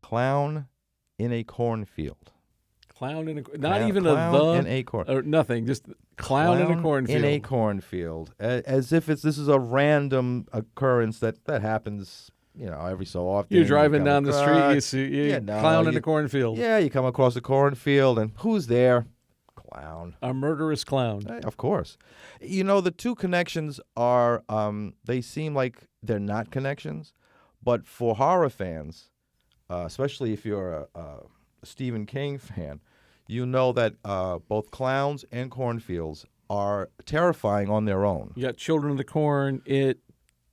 Clown in a cornfield. Clown in a not even clown in a corn or nothing, just clown in a cornfield. In a cornfield, as if this is a random occurrence that happens, every so often. You're driving down the street, you see clown in a cornfield. Yeah, you come across a cornfield, and who's there? Clown. A murderous clown. Of course. The two connections are, they seem like they're not connections, but for horror fans, especially if you're a Stephen King fan, you know that both clowns and cornfields are terrifying on their own. You got Children of the Corn,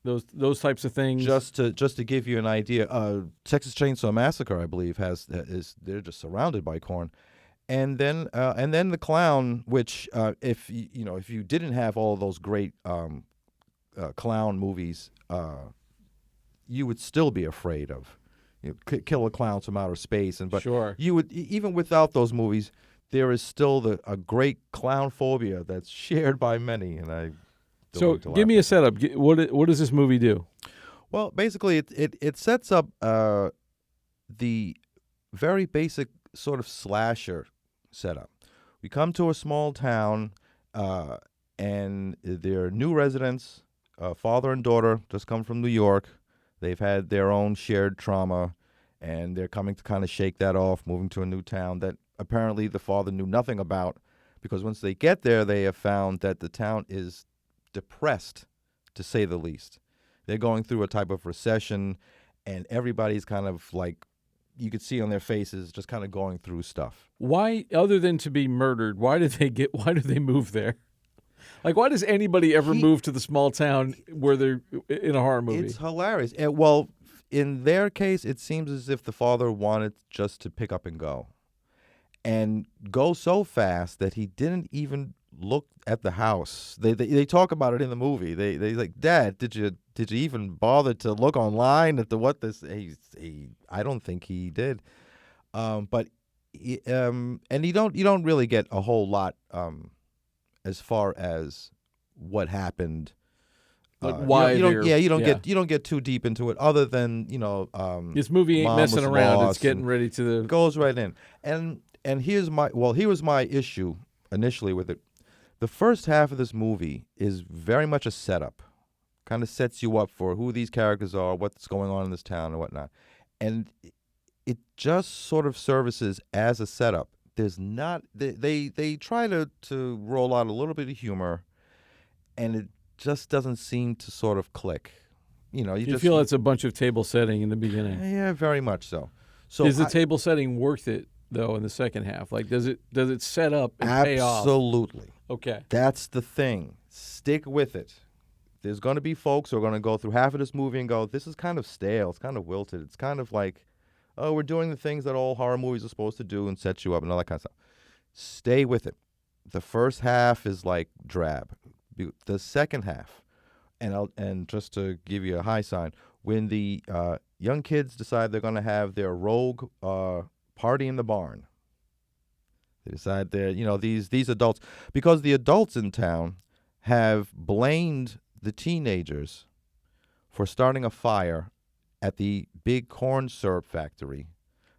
those types of things. Just to give you an idea, Texas Chainsaw Massacre, I believe, they're just surrounded by corn, and then the clown, which if you didn't have all of those great clown movies, you would still be afraid of. Killer clowns from outer space, but sure. You would, even without those movies, there is still a great clown phobia that's shared by many, and I. So give me a setup. What does this movie do? Well, basically, it sets up the very basic sort of slasher setup. We come to a small town, and they're new residents, father and daughter, just come from New York. They've had their own shared trauma, and they're coming to kind of shake that off, moving to a new town that apparently the father knew nothing about, because once they get there, they have found that the town is depressed, to say the least. They're going through a type of recession, and everybody's kind of like, you could see on their faces, just kind of going through stuff. Why, other than to be murdered, why do they move there? Like, why does anybody ever move to the small town where they're in a horror movie? It's hilarious. Well, in their case, it seems as if the father wanted just to pick up and go so fast that he didn't even look at the house. They talk about it in the movie. They like, Dad, did you even bother to look online at what this? I don't think he did. But and you don't really get a whole lot as far as what happened. Why you don't get too deep into it, other than this movie ain't messing around. It's getting ready to goes right in. And here was my issue initially with it. The first half of this movie is very much a setup, kind of sets you up for who these characters are, what's going on in this town, and whatnot, and it just sort of services as a setup. There's not they try to roll out a little bit of humor, and it just doesn't seem to sort of click. You feel it's a bunch of table setting in the beginning. Yeah, very much so. So is the table setting worth it though in the second half? Like, does it set up and pay off? Absolutely. Okay. That's the thing. Stick with it. There's going to be folks who are going to go through half of this movie and go, this is kind of stale. It's kind of wilted. It's kind of like, oh, we're doing the things that all horror movies are supposed to do and set you up and all that kind of stuff. Stay with it. The first half is like drab. The second half, and just to give you a high sign, when the young kids decide they're going to have their rogue party in the barn, they decide these adults, because the adults in town have blamed the teenagers for starting a fire at the big corn syrup factory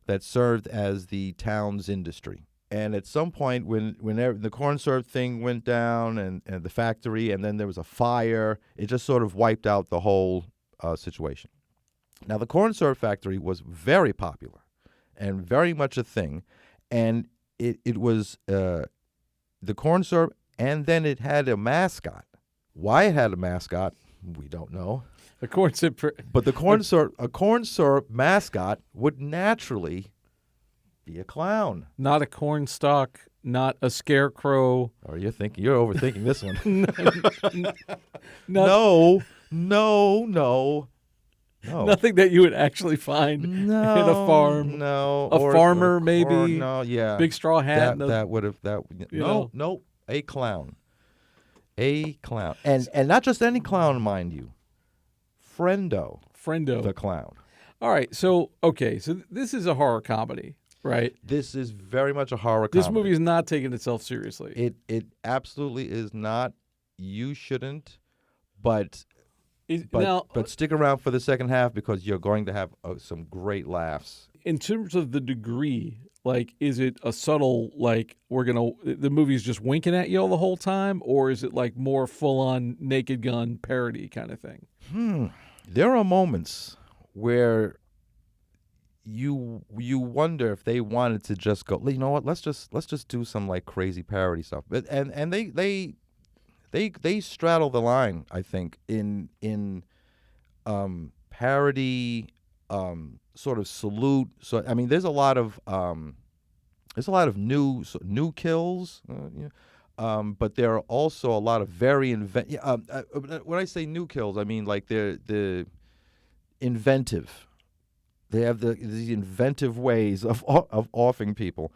that served as the town's industry. And at some point, when the corn syrup thing went down and the factory, and then there was a fire, it just sort of wiped out the whole situation. Now, the corn syrup factory was very popular and very much a thing, and it was the corn syrup, and then it had a mascot. Why it had a mascot, we don't know. A corn syrup, but a corn syrup mascot would naturally be a clown, not a corn stalk, not a scarecrow. Or you're overthinking this one. No. Nothing that you would actually find in a farm. No. A farmer, maybe. No, yeah. Big straw hat. That would have. No. A clown. A clown. And not just any clown, mind you. Friendo. The clown. All right. So this is a horror comedy, right? This is very much a horror comedy. This movie is not taking itself seriously. It absolutely is not. You shouldn't. But But stick around for the second half because you're going to have some great laughs. In terms of the degree, like, is it a subtle, like, the movie's just winking at you all the whole time, or is it like more full-on Naked Gun parody kind of thing? There are moments where you wonder if they wanted to just go, you know what, let's just do some like crazy parody stuff. But and they straddle the line, I think, in parody, sort of salute. So I mean, there's a lot of new kills, but there are also a lot of very when I say new kills, I mean like the inventive. They have these inventive ways of offing people,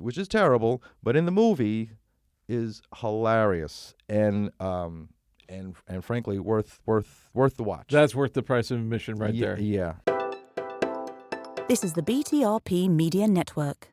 which is terrible, but in the movie is hilarious and frankly worth the watch. That's worth the price of admission right there. Yeah. This is the BTRP Media Network.